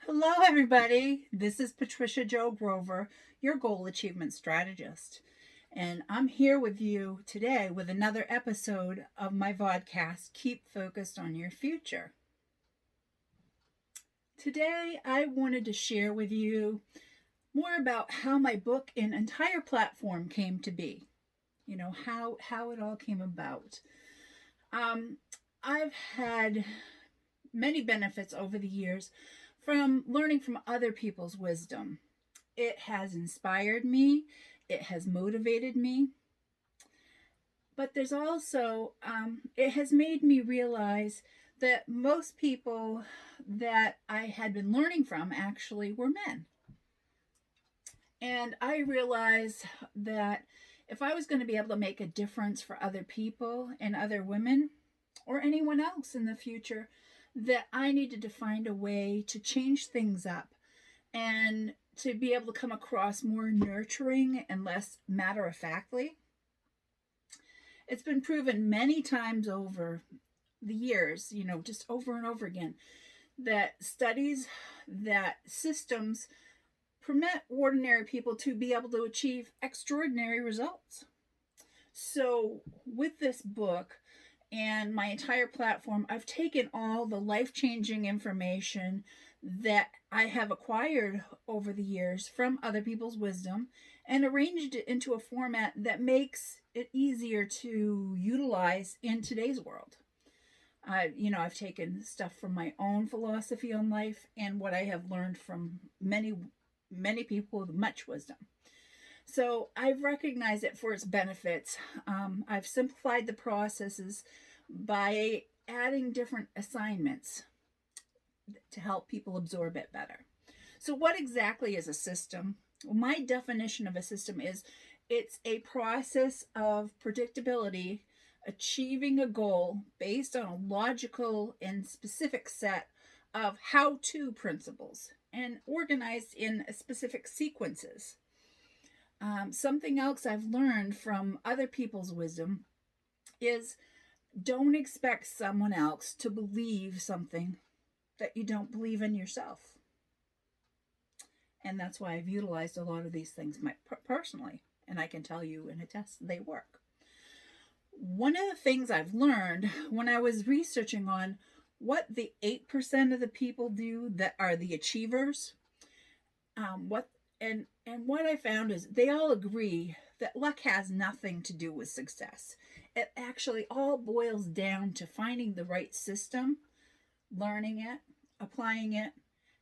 Hello, everybody. This is Patricia Jo Grover, your goal achievement strategist. And I'm here with you today with another episode of my vodcast, Keep Focused on Your Future. Today, I wanted to share with you more about how my book and entire platform came to be. How it all came about. Um, I've had many benefits over the years from learning from other people's wisdom. It has inspired me, it has motivated me, but there's also, it has made me realize that most people that I had been learning from actually were men. And I realized that if I was going to be able to make a difference for other people and other women or anyone else in the future, that I needed to find a way to change things up and to be able to come across more nurturing and less matter of factly. It's been proven many times over the years, just over and over again, that studies that systems permit ordinary people to be able to achieve extraordinary results. So, with this book and my entire platform, I've taken all the life changing information that I have acquired over the years from other people's wisdom and arranged it into a format that makes it easier to utilize in today's world. I've taken stuff from my own philosophy on life and what I have learned from many people with much wisdom. So I've recognized it for its benefits. I've simplified the processes by adding different assignments to help people absorb it better. So, what exactly is a system? Well, my definition of a system is it's a process of predictability, achieving a goal based on a logical and specific set of how to principles and organized in specific sequences. Something else I've learned from other people's wisdom is don't expect someone else to believe something that you don't believe in yourself. And that's why I've utilized a lot of these things personally. And I can tell you and attest they work. One of the things I've learned when I was researching on what the 8% of the people do that are the achievers, what and what I found is they all agree that luck has nothing to do with success. It actually all boils down to finding the right system, learning it, applying it,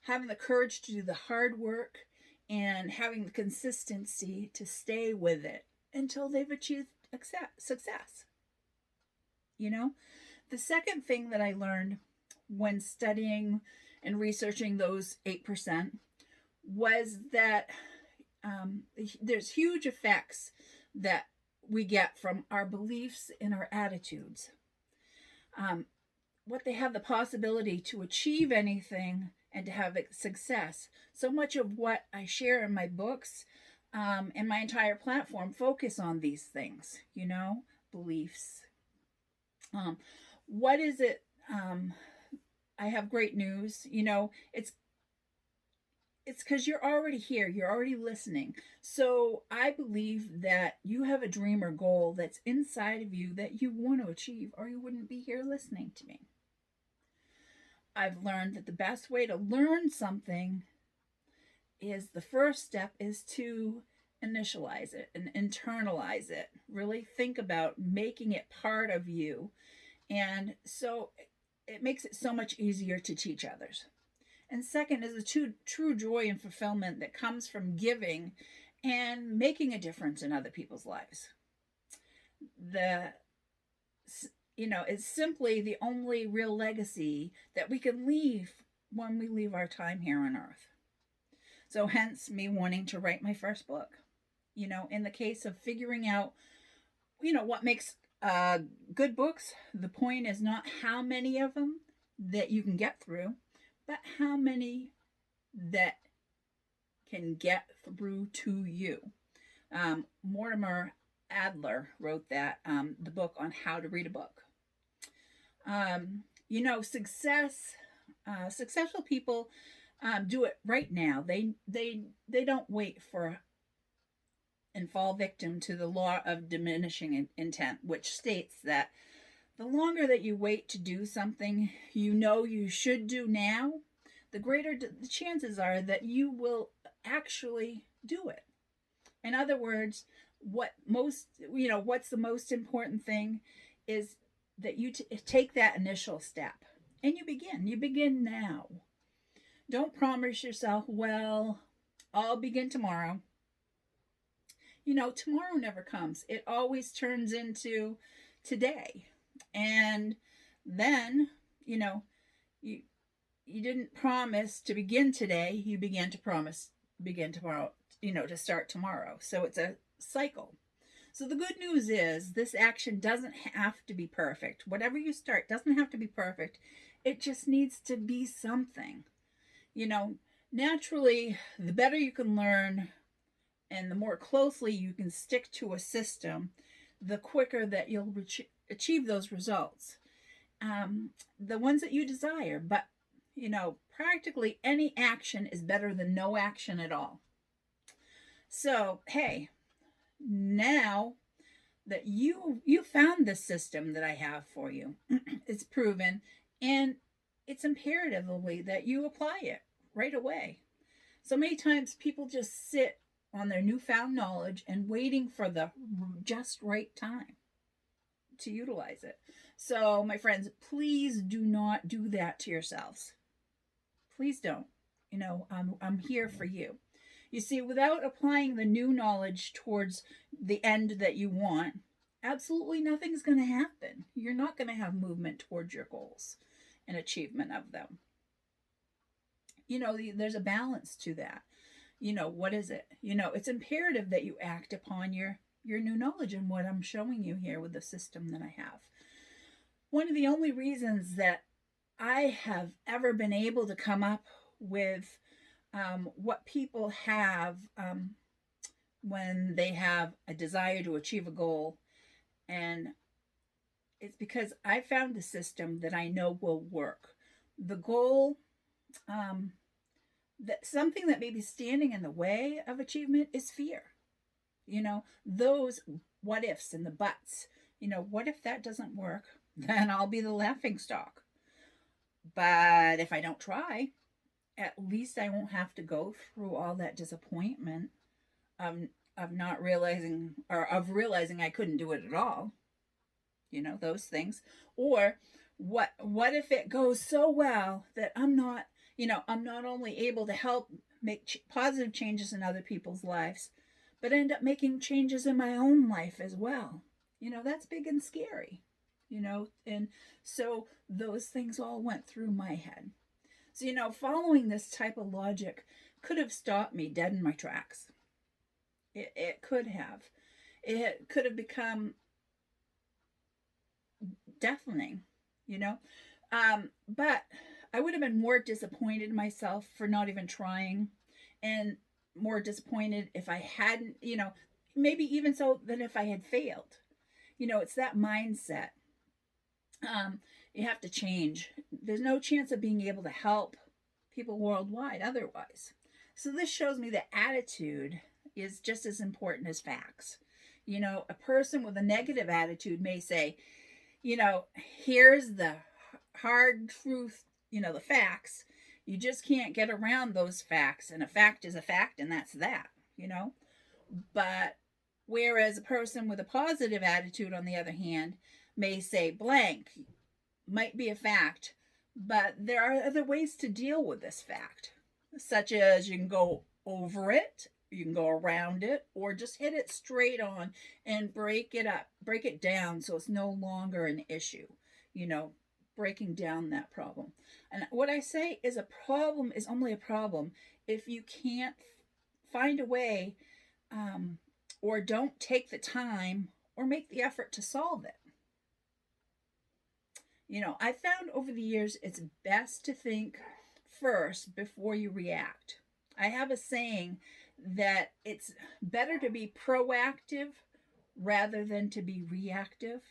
having the courage to do the hard work, and having the consistency to stay with it until they've achieved success. The second thing that I learned when studying and researching those 8% was that there's huge effects that we get from our beliefs and our attitudes. What they have the possibility to achieve anything and to have success. So much of what I share in my books and my entire platform focus on these things, beliefs. What is it? I have great news. It's because you're already here, you're already listening. So I believe that you have a dream or goal that's inside of you that you want to achieve, or you wouldn't be here listening to me. I've learned that the best way to learn something is the first step is to initialize it and internalize it. Really think about making it part of you. And so it makes it so much easier to teach others. And second is the true joy and fulfillment that comes from giving and making a difference in other people's lives. It's simply the only real legacy that we can leave when we leave our time here on earth. So hence me wanting to write my first book. In the case of figuring out, what makes good books, the point is not how many of them that you can get through, but how many that can get through to you. Mortimer Adler wrote that, the book on how to read a book. Successful people do it right now. They don't wait for and fall victim to the law of diminishing intent, which states that the longer that you wait to do something you know you should do now, the greater the chances are that you will actually do it. In other words, what's the most important thing is that you take that initial step and you begin now. Don't promise yourself, well, I'll begin tomorrow. Tomorrow never comes. It always turns into today. And then, you you didn't promise to begin today, you began to promise begin tomorrow, to start tomorrow. So it's a cycle. So the good news is this action doesn't have to be perfect. Whatever you start doesn't have to be perfect. It just needs to be something. You know, Naturally, the better you can learn and the more closely you can stick to a system, the quicker that you'll achieve those results. The ones that you desire. But, practically any action is better than no action at all. So, hey, now that you found this system that I have for you, it's proven, and it's imperatively that you apply it right away. So many times people just sit on their newfound knowledge and waiting for the just right time to utilize it. So, my friends, please do not do that to yourselves. Please don't. I'm here for you. You see, without applying the new knowledge towards the end that you want, absolutely nothing's going to happen. You're not going to have movement towards your goals and achievement of them. There's a balance to that. What is it? It's imperative that you act upon your new knowledge and what I'm showing you here with the system that I have. One of the only reasons that I have ever been able to come up with what people have when they have a desire to achieve a goal, and it's because I found a system that I know will work. The goal, that something that may be standing in the way of achievement is fear. Those what ifs and the buts. What if that doesn't work? Then I'll be the laughing stock. But if I don't try, at least I won't have to go through all that disappointment of not realizing, or of realizing I couldn't do it at all. Those things. Or what if it goes so well that I'm not only able to help make positive changes in other people's lives, but end up making changes in my own life as well. That's big and scary. And so those things all went through my head. So, following this type of logic could have stopped me dead in my tracks. It could have. It could have become deafening, but I would have been more disappointed in myself for not even trying, and more disappointed if I hadn't, maybe even so than if I had failed. It's that mindset. You have to change. There's no chance of being able to help people worldwide otherwise. So this shows me that attitude is just as important as facts. A person with a negative attitude may say, here's the hard truth, the facts. You just can't get around those facts. And a fact is a fact, and that's that, But whereas a person with a positive attitude, on the other hand, may say blank might be a fact, but there are other ways to deal with this fact, such as you can go over it, you can go around it, or just hit it straight on and break it down so it's no longer an issue, breaking down that problem. And what I say is, a problem is only a problem if you can't find a way, or don't take the time or make the effort to solve it. I found over the years it's best to think first before you react. I have a saying that it's better to be proactive rather than to be reactive.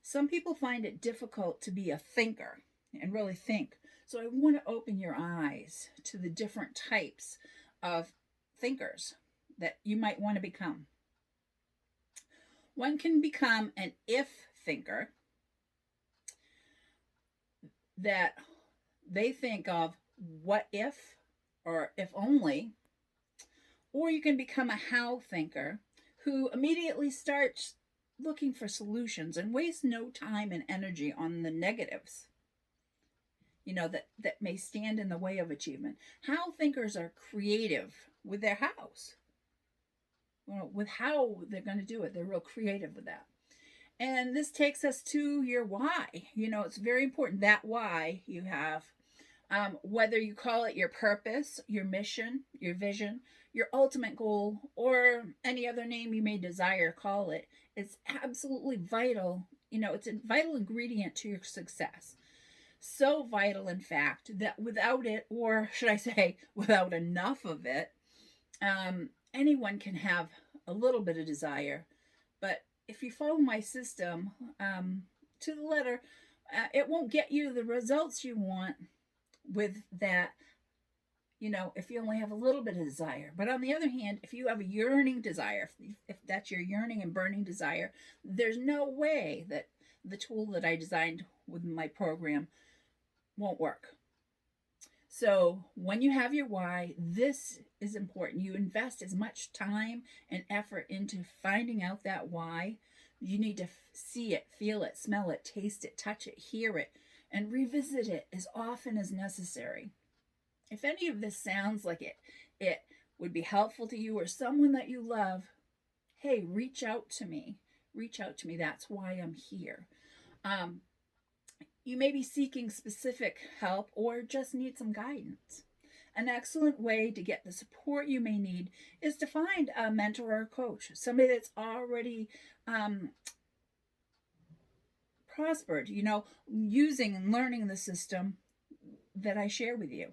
Some people find it difficult to be a thinker and really think. So I want to open your eyes to the different types of thinkers that you might want to become. One can become an if thinker, that they think of what if or if only, or you can become a how thinker who immediately starts looking for solutions and wastes no time and energy on the negatives, that may stand in the way of achievement. How thinkers are creative with their hows, with how they're going to do it. They're real creative with that. And this takes us to your why. It's very important, that why you have. Whether you call it your purpose, your mission, your vision, your ultimate goal, or any other name you may desire call it, it's absolutely vital. It's a vital ingredient to your success. So vital, in fact, that without it, or should I say, without enough of it, anyone can have a little bit of desire. But if you follow my system to the letter, it won't get you the results you want with that, if you only have a little bit of desire. But on the other hand, if you have a yearning desire, if that's your yearning and burning desire, there's no way that the tool that I designed with my program won't work. So when you have your why, this is important. You invest as much time and effort into finding out that why. You need to see it, feel it, smell it, taste it, touch it, hear it, and revisit it as often as necessary. If any of this sounds like it would be helpful to you or someone that you love, hey, reach out to me. Reach out to me. That's why I'm here. You may be seeking specific help or just need some guidance. An excellent way to get the support you may need is to find a mentor or a coach, somebody that's already prospered, using and learning the system that I share with you.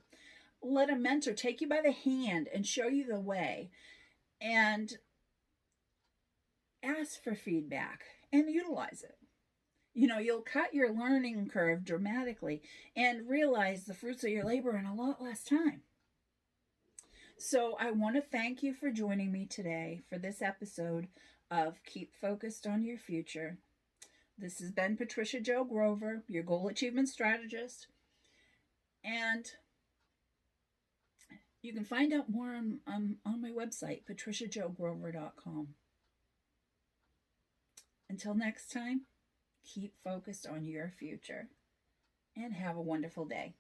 Let a mentor take you by the hand and show you the way, and ask for feedback and utilize it. You'll cut your learning curve dramatically and realize the fruits of your labor in a lot less time. So I want to thank you for joining me today for this episode of Keep Focused on Your Future. This has been Patricia Jo Grover, your goal achievement strategist. And you can find out more on my website, patriciajogrover.com. Until next time, keep focused on your future and have a wonderful day.